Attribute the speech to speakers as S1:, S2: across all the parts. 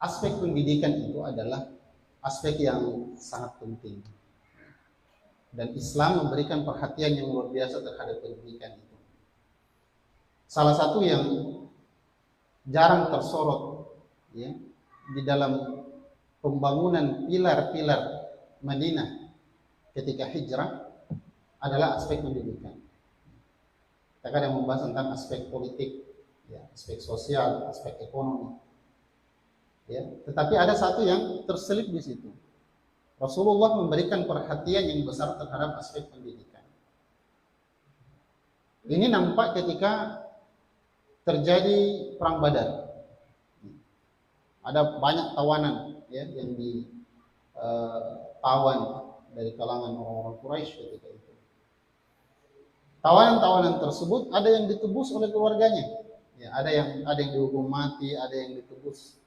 S1: aspek pendidikan itu adalah aspek yang sangat penting. Dan Islam memberikan perhatian yang luar biasa terhadap pendidikan itu. Salah satu yang jarang tersorot ya, di dalam pembangunan pilar-pilar Madinah ketika hijrah adalah aspek pendidikan. Kita kadang membahas tentang aspek politik, ya, aspek sosial, aspek ekonomi. Ya, tetapi ada satu yang terselip di situ. Rasulullah memberikan perhatian yang besar terhadap aspek pendidikan. Ini nampak ketika terjadi perang Badar. Ada banyak tawanan ya yang ditawan dari kalangan orang-orang Quraisy ketika itu. Tawanan-tawanan tersebut ada yang ditebus oleh keluarganya. Ya, ada yang dihukum mati, ada yang ditebus.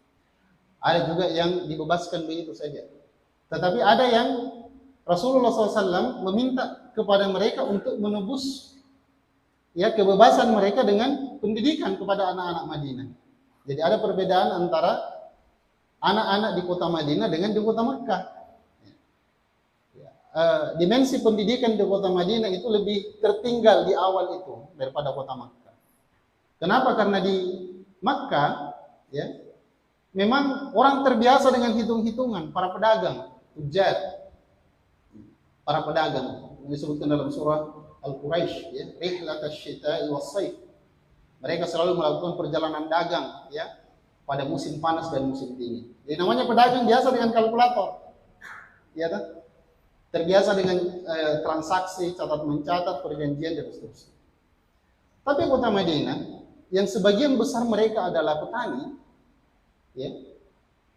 S1: Ada juga yang dibebaskan begitu saja. Tetapi ada yang Rasulullah SAW meminta kepada mereka untuk menebus ya kebebasan mereka dengan pendidikan kepada anak-anak Madinah. Jadi ada perbedaan antara anak-anak di kota Madinah dengan di kota Makkah. Dimensi pendidikan di kota Madinah itu lebih tertinggal di awal itu daripada kota Makkah. Kenapa? Karena di Makkah ya memang orang terbiasa dengan hitung-hitungan, para pedagang, tujar, para pedagang disebutkan dalam surah Al-Quraisy ya, rihlatash syita'i was-shaif. Mereka selalu melakukan perjalanan dagang ya pada musim panas dan musim dingin. Jadi namanya pedagang biasa dengan kalkulator. Ya kan? Terbiasa dengan transaksi, catat mencatat, perjanjian dan seterusnya. Tapi kota Madinah yang sebagian besar mereka adalah petani, ya,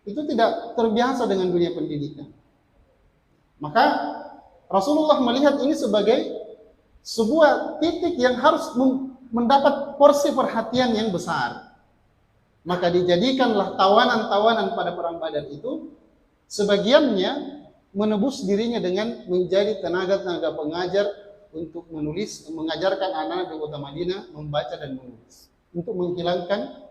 S1: itu tidak terbiasa dengan dunia pendidikan. Maka Rasulullah melihat ini sebagai sebuah titik yang harus mendapat porsi perhatian yang besar. Maka dijadikanlah tawanan-tawanan pada perang Badar itu sebagiannya menebus dirinya dengan menjadi tenaga-tenaga pengajar untuk menulis, mengajarkan anak-anak di kota Madinah membaca dan menulis, untuk menghilangkan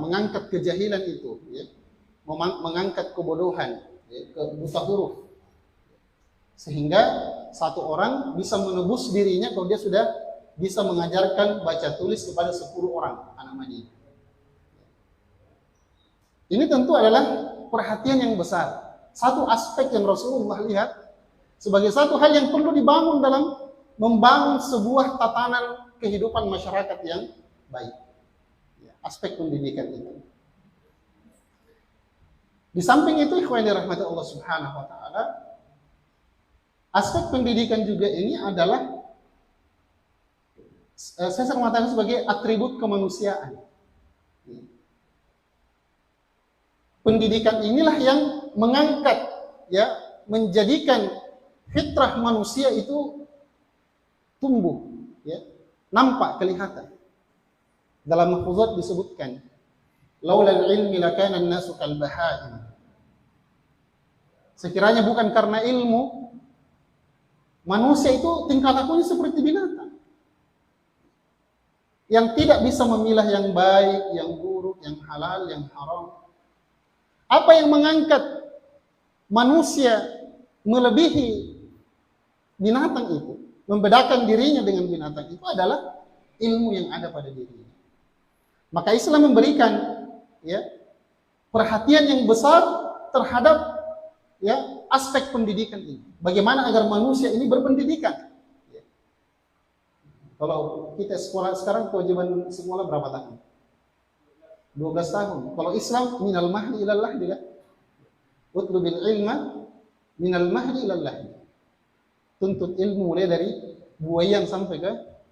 S1: mengangkat kejahilan itu, ya, mengangkat kebodohan, ya, ke buta huruf, sehingga satu orang bisa menebus dirinya kalau dia sudah bisa mengajarkan baca tulis kepada 10 orang anak Madinah. Ini tentu adalah perhatian yang besar. Satu aspek yang Rasulullah lihat sebagai satu hal yang perlu dibangun dalam membangun sebuah tatanan kehidupan masyarakat yang baik. Ya, aspek pendidikan itu. Di samping itu, ikhwan yang dirahmati Allah Subhanahu wa taala, aspek pendidikan juga ini adalah saya sering mengatakan sebagai atribut kemanusiaan. Pendidikan inilah yang mengangkat, ya, menjadikan fitrah manusia itu tumbuh, ya, nampak, kelihatan. Dalam mahfuzat disebutkan, laulal ilmi lakana an-nasu kal bahaim. Sekiranya bukan karena ilmu, manusia itu tingkah lakunya seperti binatang. Yang tidak bisa memilah yang baik, yang buruk, yang halal, yang haram. Apa yang mengangkat manusia melebihi binatang itu, membedakan dirinya dengan binatang itu adalah ilmu yang ada pada dirinya. Maka Islam memberikan, ya, perhatian yang besar terhadap, ya, aspek pendidikan ini. Bagaimana agar manusia ini berpendidikan. Ya. Kalau kita sekolah sekarang, kewajiban sekolah berapa tahun? 12 tahun. Kalau Islam minal mahdi ilal lahdi, kan? Utlubil ilma minal mahdi ilal lahdi. Tuntut ilmu mulai dari buayan sampai ke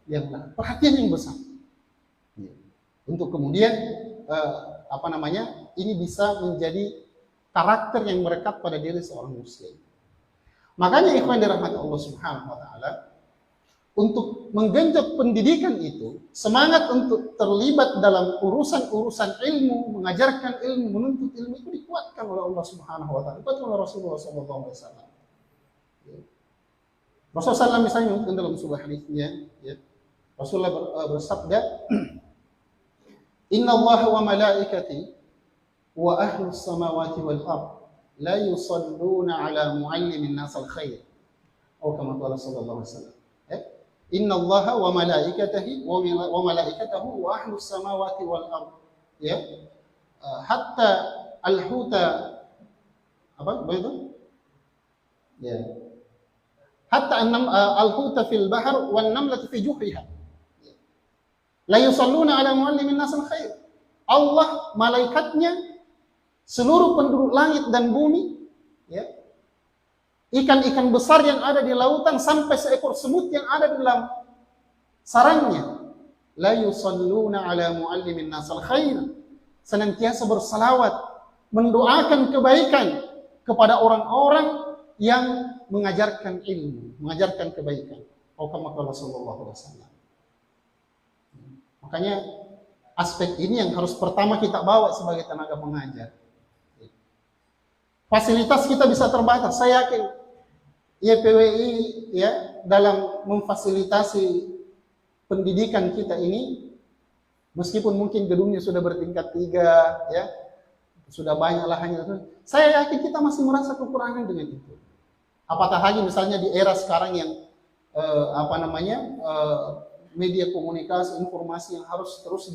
S1: yang lahir. Perhatian yang besar. Untuk kemudian ini bisa menjadi karakter yang merekat pada diri seorang muslim. Makanya ikhwan dirahmati Allah Subhanahu wa taala, untuk menggenjot pendidikan itu, semangat untuk terlibat dalam urusan-urusan ilmu, mengajarkan ilmu, menuntut ilmu itu dikuatkan oleh Allah Subhanahu wa taala, dikuatkan oleh Rasulullah sallallahu alaihi wasallam. Rasulullah SAW misalnya dalam sebuah hadisnya, ya, Rasulullah bersabda, Inna Allah wa malaikati wa ahlus samawati wal ard la yusalluna ala muallimin nas al khair. Atau kama qala sallallahu alaihi wasallam. Inna Allaha wa malaikatahu wa ahlus samawati wal ard. Ya. Hatta al-huta apa begitu? Ya. Hatta al-huta fil bahr wan namlatu fi juhriha. La yusalluna ala muallimin nas al khair. Allah, malaikatnya, seluruh penduduk langit dan bumi, ya, ikan-ikan besar yang ada di lautan sampai seekor semut yang ada di dalam sarangnya, la yusalluna ala muallimin nas al khair, senantiasa bersalawat, mendoakan kebaikan kepada orang-orang yang mengajarkan ilmu, mengajarkan kebaikan. Kama qala sallallahu alaihi wasallam. Makanya aspek ini yang harus pertama kita bawa sebagai tenaga pengajar. Fasilitas kita bisa terbatas. Saya yakin YPWI ya dalam memfasilitasi pendidikan kita ini, meskipun mungkin gedungnya sudah bertingkat 3, ya, sudah banyak lahannya, saya yakin kita masih merasa kekurangan dengan itu. Apatah lagi misalnya di era sekarang yang media komunikasi, informasi yang harus terus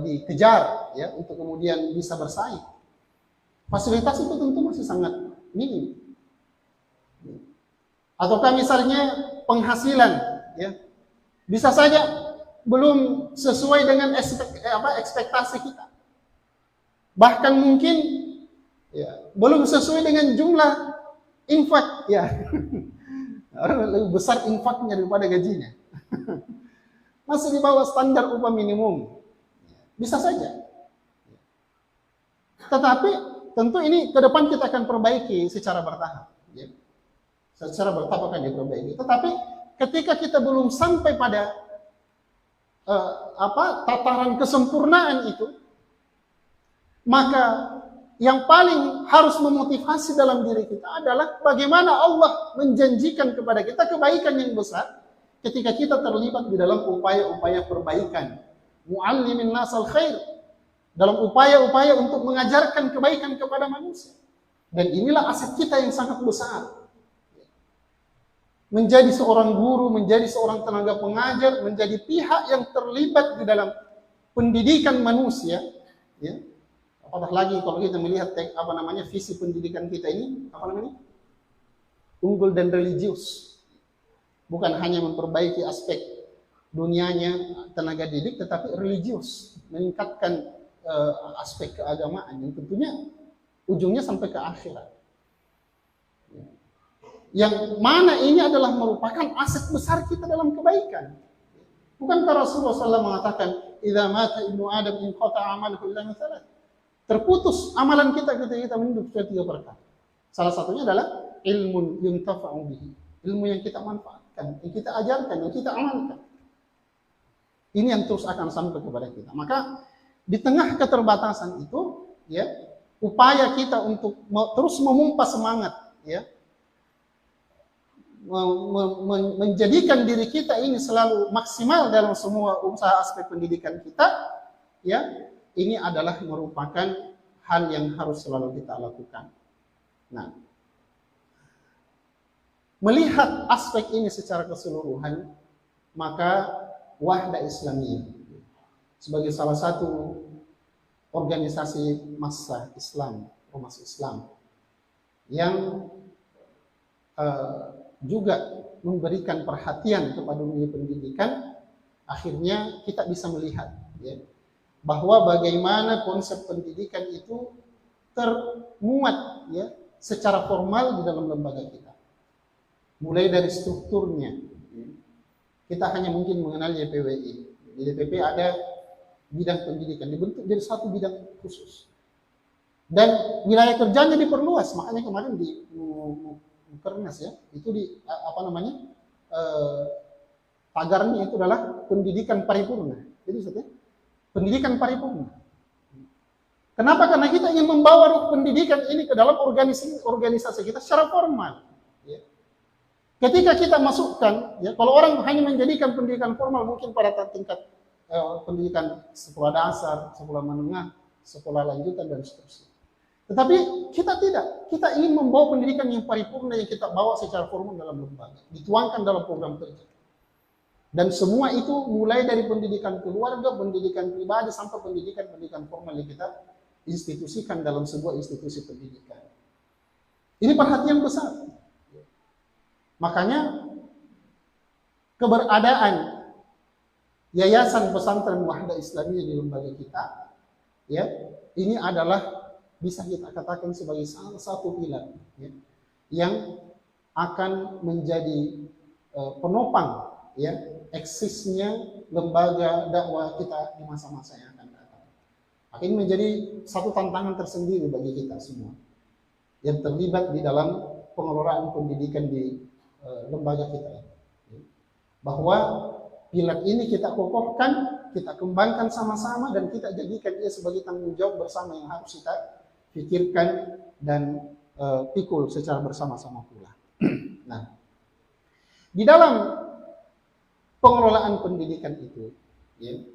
S1: dikejar ya untuk kemudian bisa bersaing. Fasilitas itu tentu masih sangat minim. Ataukah misalnya penghasilan, ya, bisa saja belum sesuai dengan ekspektasi kita. Bahkan mungkin ya, belum sesuai dengan jumlah infak, ya. Lebih besar infaknya daripada gajinya. Masih di bawah standar upah minimum. Bisa saja. Tetapi tentu ini ke depan kita akan perbaiki secara bertahap. Ya. Secara bertahap akan diperbaiki. Tetapi ketika kita belum sampai pada tataran kesempurnaan itu, maka yang paling harus memotivasi dalam diri kita adalah bagaimana Allah menjanjikan kepada kita kebaikan yang besar ketika kita terlibat di dalam upaya-upaya perbaikan. Muallimin nasal khair, dalam upaya-upaya untuk mengajarkan kebaikan kepada manusia. Dan inilah aset kita yang sangat besar. Menjadi seorang guru, menjadi seorang tenaga pengajar, menjadi pihak yang terlibat di dalam pendidikan manusia, ya. Apatah lagi kalau kita melihat visi pendidikan kita ini unggul dan religius. Bukan hanya memperbaiki aspek dunianya tenaga didik, tetapi religius, meningkatkan aspek keagamaan yang tentunya ujungnya sampai ke akhirat. Yang mana ini adalah merupakan aset besar kita dalam kebaikan. Bukankah Rasulullah SAW mengatakan, "Idza mata ibnu Adam inqata'a amaluhu illa min thalath." Terputus amalan kita ketika kita meninggal dari 3 perkara. Salah satunya adalah ilmun yuntafa'u bihi, ilmu yang kita manfaatkan, yang kita ajarkan, yang kita amalkan. Ini yang terus akan sampai kepada kita. Maka di tengah keterbatasan itu, ya, upaya kita untuk terus memompa semangat, ya, menjadikan diri kita ini selalu maksimal dalam semua usaha aspek pendidikan kita, ya, ini adalah merupakan hal yang harus selalu kita lakukan. Nah, melihat aspek ini secara keseluruhan, maka Wahda Islamiyah sebagai salah satu organisasi massa Islam, ormas Islam yang juga memberikan perhatian kepada dunia pendidikan, akhirnya kita bisa melihat, ya, bahwa bagaimana konsep pendidikan itu termuat, ya, secara formal di dalam lembaga kita. Mulai dari strukturnya, kita hanya mungkin mengenal YPWI. Di DPP ada bidang pendidikan, dibentuk jadi satu bidang khusus. Dan wilayah kerjanya diperluas, makanya kemarin di Mukernas, ya, itu tagarnya itu adalah pendidikan paripurna. Jadi maksudnya pendidikan paripurna. Kenapa? Karena kita ingin membawa ruh pendidikan ini ke dalam organisasi kita secara formal. Ya. Ketika kita masukkan, ya, kalau orang hanya menjadikan pendidikan formal mungkin pada tingkat pendidikan sekolah dasar, sekolah menengah, sekolah lanjutan dan seterusnya. Tetapi kita tidak, kita ingin membawa pendidikan yang paripurna yang kita bawa secara formal dalam lembaga, dituangkan dalam program kerja. Dan semua itu mulai dari pendidikan keluarga, pendidikan pribadi, sampai pendidikan formal yang kita institusikan dalam sebuah institusi pendidikan. Ini perhatian besar. Makanya keberadaan Yayasan Pesantren Wahda Islamiyah di lembaga kita, ya, ini adalah bisa kita katakan sebagai salah satu pilar, ya, yang akan menjadi penopang, ya, eksisnya lembaga dakwah kita di masa-masa yang akan datang. Ini menjadi satu tantangan tersendiri bagi kita semua yang terlibat di dalam pengelolaan pendidikan di lembaga kita, bahwa pilar ini kita kokohkan, kita kembangkan sama-sama, dan kita jadikan ia sebagai tanggung jawab bersama yang harus kita pikirkan dan pikul secara bersama-sama pula. Nah, di dalam pengelolaan pendidikan itu, ya,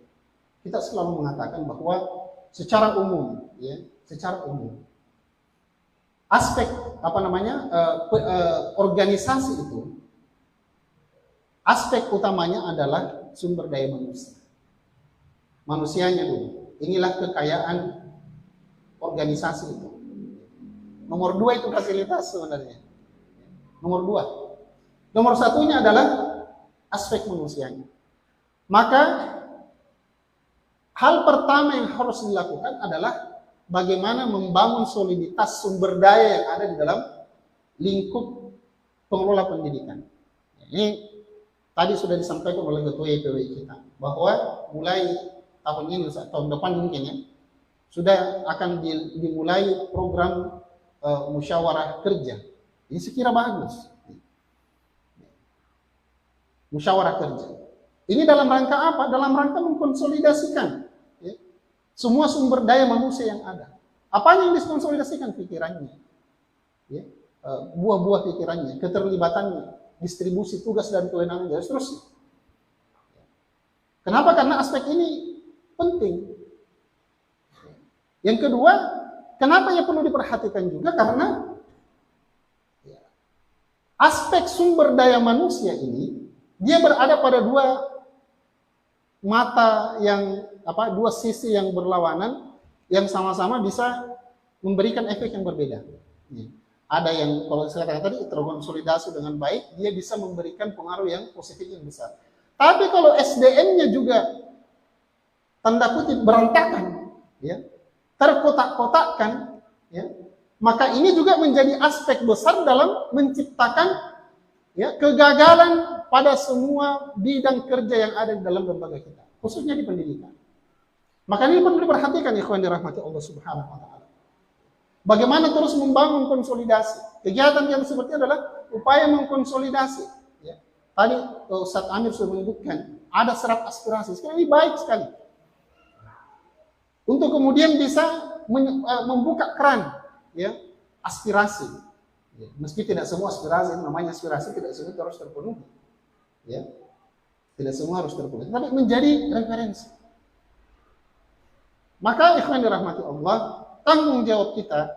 S1: kita selalu mengatakan bahwa secara umum, ya, secara umum, aspek organisasi itu, aspek utamanya adalah sumber daya manusia. Manusianya dulu. Inilah kekayaan organisasi itu. Nomor 2 itu fasilitas sebenarnya. Nomor 2. Nomor 1-nya adalah aspek manusianya. Maka hal pertama yang harus dilakukan adalah bagaimana membangun soliditas sumber daya yang ada di dalam lingkup pengelola pendidikan. Ini tadi sudah disampaikan oleh Ketua IPWI kita, bahwa mulai tahun ini, tahun depan mungkin, ya, sudah akan dimulai program musyawarah kerja. Ini sekira bagus. Musyawarah kerja. Ini dalam rangka apa? Dalam rangka mengkonsolidasikan, ya, semua sumber daya manusia yang ada. Apa yang dikonsolidasikan? Pikirannya, ya, buah-buah pikirannya, keterlibatannya, distribusi tugas dan kewenangan, dan seterusnya. Kenapa? Karena aspek ini penting. Yang kedua, kenapa yang perlu diperhatikan juga? Karena aspek sumber daya manusia ini, dia berada pada dua mata yang dua sisi yang berlawanan, yang sama-sama bisa memberikan efek yang berbeda. Ada yang, kalau saya katakan tadi, terkonsolidasi dengan baik, dia bisa memberikan pengaruh yang positif yang besar. Tapi kalau SDM-nya juga tanda kutip berantakan, ya, terkotak-kotakkan, ya, maka ini juga menjadi aspek besar dalam menciptakan, ya, kegagalan pada semua bidang kerja yang ada di dalam lembaga kita, khususnya di pendidikan. Maka ini perlu diperhatikan, ikhwan dirahmati Allah Subhanahu wa taala. Bagaimana terus membangun konsolidasi? Kegiatan yang seperti adalah upaya mengkonsolidasi. Ya. Tadi Ustaz Amir sudah menyebutkan ada serat aspirasi. Sekali ini baik sekali. Untuk kemudian bisa membuka keran, ya, aspirasi. Ya. Meski tidak semua aspirasi, namanya aspirasi tidak semua harus terpenuhi. Ya. Tidak semua harus terpenuhi, tapi menjadi referensi. Maka ikhwan dirahmati Allah, tanggung jawab kita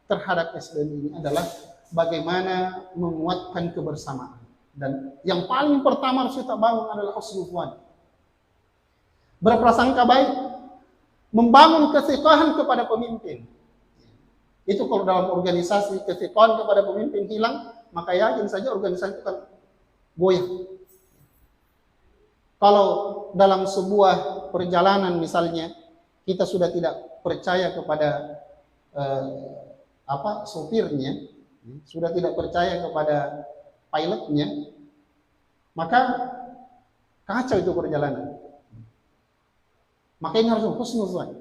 S1: terhadap SDM ini adalah bagaimana menguatkan kebersamaan. Dan yang paling pertama harus kita bangun adalah husnul dzan. Berprasangka baik, membangun kesetiaan kepada pemimpin. Itu kalau dalam organisasi kesetiaan kepada pemimpin hilang, maka yakin saja organisasi itu akan goyah. Kalau dalam sebuah perjalanan misalnya, kita sudah tidak percaya kepada sopirnya, sudah tidak percaya kepada pilotnya, maka kacau itu perjalanan. Maka ini harus husnul dzan.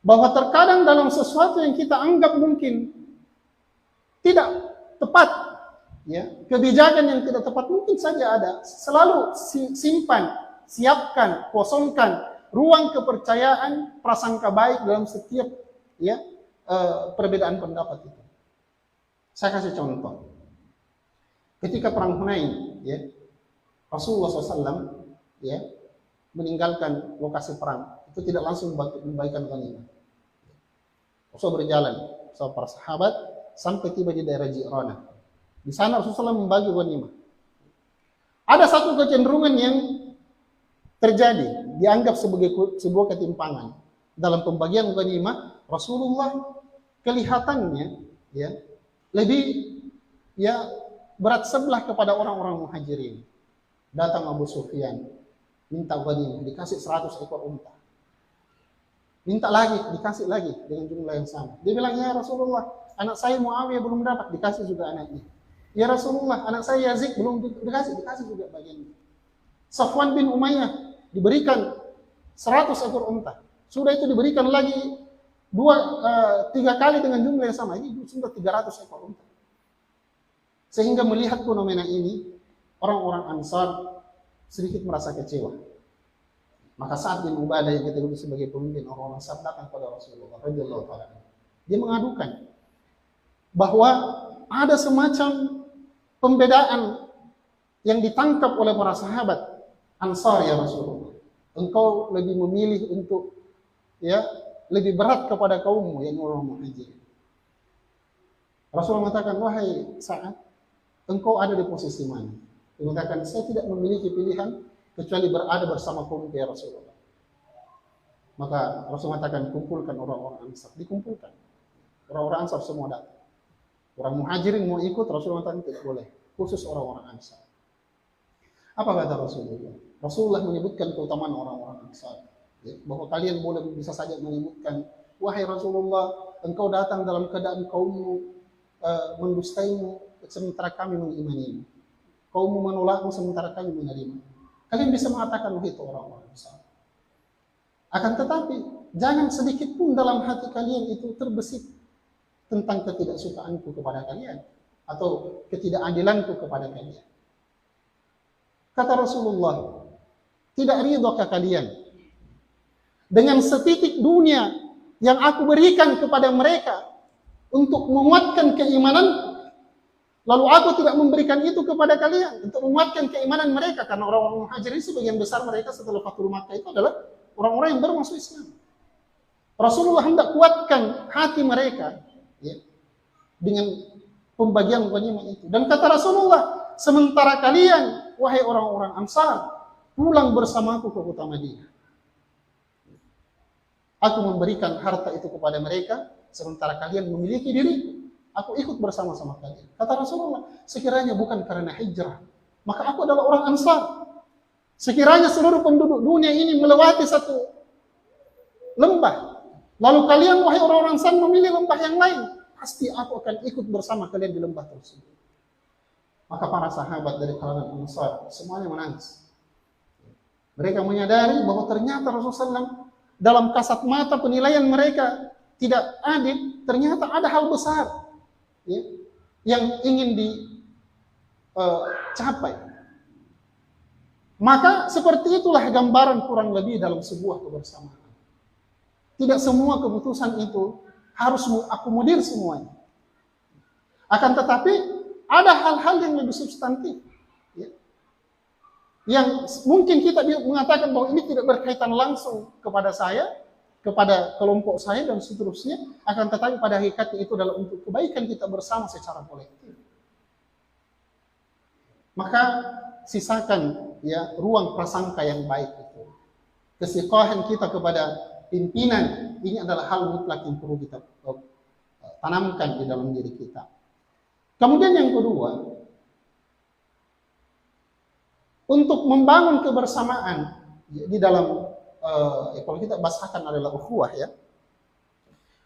S1: Bahwa terkadang dalam sesuatu yang kita anggap mungkin tidak tepat, ya, kebijakan yang tidak tepat mungkin saja ada. Selalu simpan, siapkan, kosongkan ruang kepercayaan, prasangka baik dalam setiap, ya, perbedaan pendapat itu. Saya kasih contoh. Ketika perang Hunain, ya, Rasulullah SAW, ya, meninggalkan lokasi perang, itu tidak langsung membagikan ghanimah. Rasul berjalan sama para sahabat sampai tiba di daerah Ji'rana. Di sana Rasulullah membagi ghanimah. Ada satu kecenderungan yang terjadi, dianggap sebagai sebuah ketimpangan dalam pembagian ghanimah. Rasulullah kelihatannya ya lebih ya berat sebelah kepada orang-orang muhajirin. Datang Abu Sufyan minta ghanimah, dikasih 100 ekor unta. Minta lagi, dikasih lagi dengan jumlah yang sama. Dia bilang, ya Rasulullah, anak saya Muawiyah belum dapat, dikasih juga anaknya. Ya Rasulullah, anak saya Yazid belum dikasih juga bagiannya. Safwan bin Umayyah diberikan 100 ekor unta. Sudah itu diberikan lagi 3 kali dengan jumlah yang sama. Ini sudah 300 ekor unta. Sehingga melihat fenomena ini, orang-orang Ansar sedikit merasa kecewa. Maka Sa'ad bin Ubadah yang kita dulu sebagai pemimpin orang-orang Ansar datang kepada Rasulullah radhiyallahu taala. Dia mengadukan bahwa ada semacam pembedaan yang ditangkap oleh para sahabat Ansar ya Rasulullah. Engkau lebih memilih untuk ya lebih berat kepada kaummu yang orang Muhajirin. Rasulullah mengatakan, wahai Sa'ad, engkau ada di posisi mana? Dia mengatakan, saya tidak memiliki pilihan kecuali berada bersama kaum ya Rasulullah. Maka Rasul mengatakan, kumpulkan orang-orang Ansar. Dikumpulkan. Orang-orang Ansar semua datang. Orang Muhajirin mau ikut, Rasulullah mengatakan tidak boleh. Khusus orang-orang Ansar. Apa kata Rasulullah? Rasulullah menyebutkan keutamaan orang-orang Ansar. Ya, bahwa kalian boleh bisa saja menyebutkan, wahai Rasulullah, engkau datang dalam keadaan kaummu mendustaimu, sementara kami mengimanimu. Kaummu menolakmu, sementara kami menerima. Kalian bisa mengatakan itu orang-orang besar. Akan tetapi, jangan sedikit pun dalam hati kalian itu terbesit tentang ketidaksukaanku kepada kalian atau ketidakadilanku kepada kalian. Kata Rasulullah, tidak ridhokah kalian dengan setitik dunia yang aku berikan kepada mereka untuk menguatkan keimanan? Lalu aku tidak memberikan itu kepada kalian untuk menguatkan keimanan mereka, karena orang-orang Muhajirin sebagian besar mereka setelah Fathul Makkah itu adalah orang-orang yang baru masuk Islam. Rasulullah hendak kuatkan hati mereka ya, dengan pembagian ghanimah itu. Dan kata Rasulullah, sementara kalian wahai orang-orang Ansar pulang bersamaku ke kota Madinah. Aku memberikan harta itu kepada mereka, sementara kalian memiliki diriku. Aku ikut bersama-sama kalian. Kata Rasulullah, sekiranya bukan karena hijrah, maka aku adalah orang Ansar. Sekiranya seluruh penduduk dunia ini melewati satu lembah, lalu kalian wahai orang-orang Ansar memilih lembah yang lain, pasti aku akan ikut bersama kalian di lembah tersebut. Maka para sahabat dari kalangan Ansar semuanya menangis. Mereka menyadari bahwa ternyata Rasulullah SAW dalam kasat mata penilaian mereka tidak adil, ternyata ada hal besar ya, yang ingin dicapai. Maka seperti itulah gambaran kurang lebih dalam sebuah kebersamaan. Tidak semua keputusan itu harus mengakomodir semuanya. Akan tetapi ada hal-hal yang lebih substantif ya, yang mungkin kita mengatakan bahwa ini tidak berkaitan langsung kepada saya, kepada kelompok saya dan seterusnya, akan tetapi pada hakikatnya itu adalah untuk kebaikan kita bersama secara kolektif. Maka sisakan ya ruang prasangka yang baik itu. Kesiqahan kita kepada pimpinan ini adalah hal mutlak yang perlu kita tanamkan di dalam diri kita. Kemudian yang kedua, untuk membangun kebersamaan di dalam kalau kita bahasakan adalah ukhuwah ya.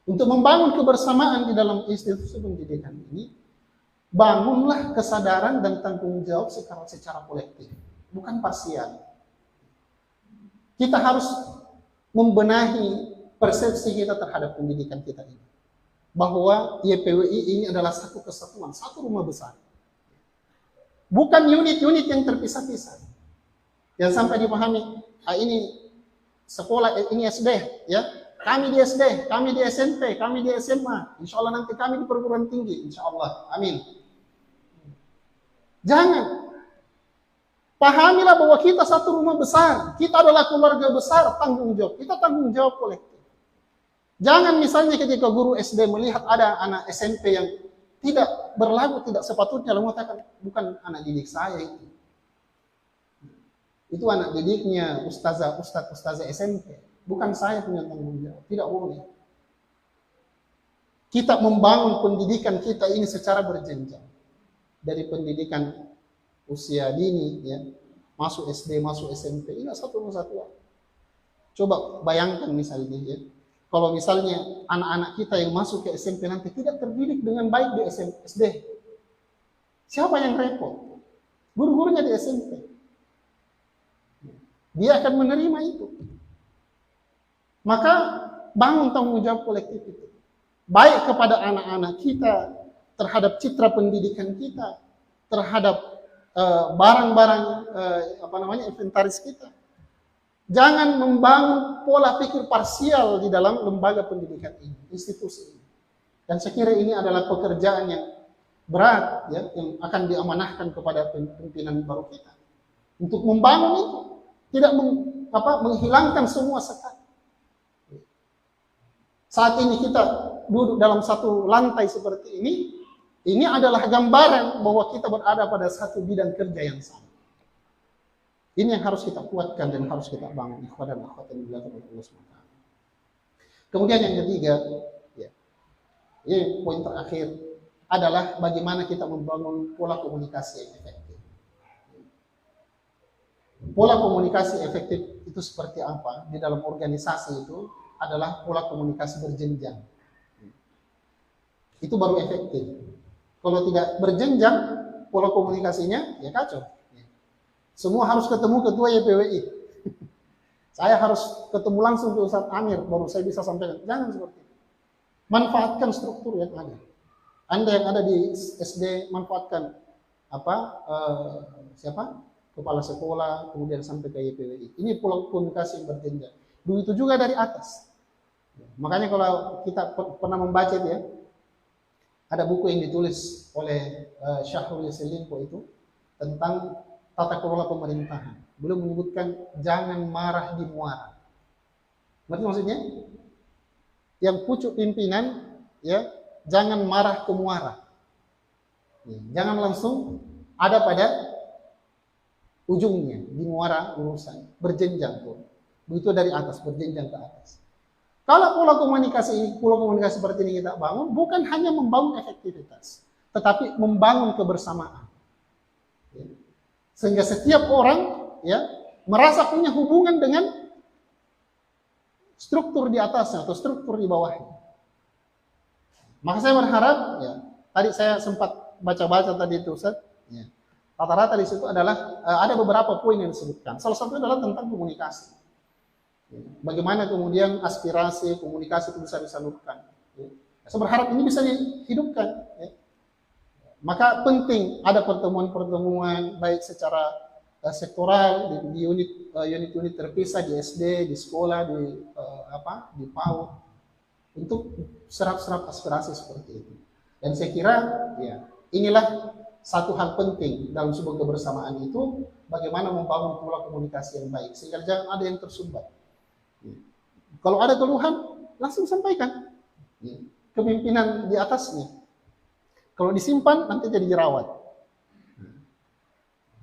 S1: Untuk membangun kebersamaan di dalam institusi pendidikan ini, bangunlah kesadaran dan tanggung jawab secara kolektif, bukan parsial. Kita harus membenahi persepsi kita terhadap pendidikan kita ini, bahwa YPWI ini adalah satu kesatuan, satu rumah besar, bukan unit-unit yang terpisah-pisah. Yang sampai dipahami, ini sekolah, ini SD, ya. Kami di SD, kami di SMP, kami di SMA. Insya Allah nanti kami di perguruan tinggi, insya Allah. Amin. Jangan. Pahamilah bahwa kita satu rumah besar. Kita adalah keluarga besar, tanggung jawab. Kita tanggung jawab kolektif. Jangan misalnya ketika guru SD melihat ada anak SMP yang tidak berlaku tidak sepatutnya, lalu mengatakan bukan anak didik saya itu. Itu anak didiknya ustazah SMP. Bukan saya punya tanggung jawab. Tidak boleh. Kita membangun pendidikan kita ini secara berjenjang. Dari pendidikan usia dini, ya, masuk SD, masuk SMP, ini satu persatuan. Coba bayangkan misalnya, ya, kalau misalnya anak-anak kita yang masuk ke SMP nanti tidak terdidik dengan baik di SD, siapa yang repot? Guru-gurunya di SMP. Dia akan menerima itu. Maka bangun tanggung jawab kolektif itu. Baik kepada anak-anak kita, terhadap citra pendidikan kita, terhadap barang-barang inventaris kita. Jangan membangun pola pikir parsial di dalam lembaga pendidikan ini, institusi ini. Dan saya kira ini adalah pekerjaan yang berat, ya, yang akan diamanahkan kepada pimpinan baru kita untuk membangun itu, tidak menghilangkan semua sekat. Saat ini kita duduk dalam satu lantai seperti ini adalah gambaran bahwa kita berada pada satu bidang kerja yang sama. Ini yang harus kita kuatkan dan harus kita bangun. Ikhwan dan akhwat yang dilakukan oleh Allah SWT. Kemudian yang ketiga, ya, ini poin terakhir adalah bagaimana kita membangun pola komunikasi yang efektif. Pola komunikasi efektif itu seperti apa? Di dalam organisasi itu adalah pola komunikasi berjenjang. Itu baru efektif. Kalau tidak berjenjang, pola komunikasinya ya kacau. Semua harus ketemu ketua YPWI. Saya harus ketemu langsung ke Ustadz Amir, baru saya bisa sampaikan. Jangan seperti itu. Manfaatkan struktur yang ada. Anda yang ada di SD, manfaatkan kepala sekolah, kemudian sampai ke YPWI. Ini pola komunikasi yang berjenjang. Begitu juga dari atas. Makanya kalau kita pernah membaca ya, ada buku yang ditulis oleh Syahrul Yassin Limpo itu tentang tata kelola pemerintahan. Beliau menyebutkan jangan marah di muara. Berarti maksudnya yang pucuk pimpinan, ya, jangan marah ke muara. Jangan langsung ada pada ujungnya di muara urusan, berjenjang pun. Begitu dari atas, berjenjang ke atas. Kalau pola komunikasi seperti ini kita bangun, bukan hanya membangun efektivitas, tetapi membangun kebersamaan. Sehingga setiap orang, ya, merasa punya hubungan dengan struktur di atasnya atau struktur di bawahnya. Maka saya berharap, ya, tadi saya sempat baca-baca tadi itu, Ustaz, ya, rata-rata di situ adalah ada beberapa poin yang disebutkan. Salah satu adalah tentang komunikasi. Bagaimana kemudian aspirasi, komunikasi itu bisa disalurkan. Saya berharap ini bisa dihidupkan. Ya. Maka penting ada pertemuan-pertemuan baik secara sektoral di unit-unit terpisah di SD, di sekolah, di PAUD untuk serap-serap aspirasi seperti itu. Dan saya kira ya inilah satu hal penting dalam sebuah kebersamaan itu, bagaimana membangun pola komunikasi yang baik sehingga jangan ada yang tersumbat. Kalau ada keluhan langsung sampaikan ke pimpinan di atasnya. Kalau disimpan nanti jadi jerawat.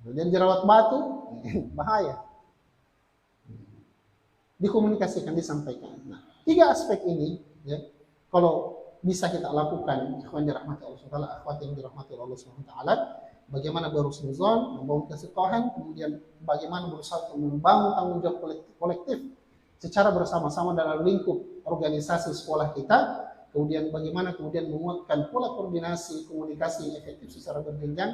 S1: Jadi jerawat batu bahaya. Dikomunikasikan, disampaikan. Nah, 3 aspek ini, ya, kalau bisa kita lakukan, ikhwan dirahmati Allah SWT, akhwat yang dirahmati Allah SWT, bagaimana berhusnuzon, membangun kesepakahan, kemudian bagaimana berusaha untuk membangun tanggung jawab kolektif secara bersama-sama dalam lingkup organisasi sekolah kita. Kemudian bagaimana kemudian menguatkan pola koordinasi komunikasi yang efektif secara berjenjang.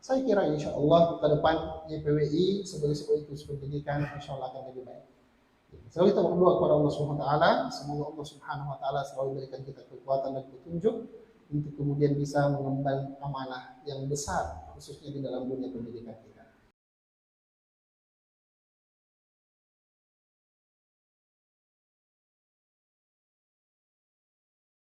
S1: Saya kira insya Allah ke depan YPWI sebagai sebuah institusi pendidikan insya Allah akan lebih baik. Selalu kita berdoa kepada Allah Subhanahu Wa Taala, semoga Allah Subhanahu Wa Taala selalu berikan kita kekuatan dan petunjuk untuk kemudian bisa mengemban amanah yang besar khususnya di dalam dunia pendidikan kita.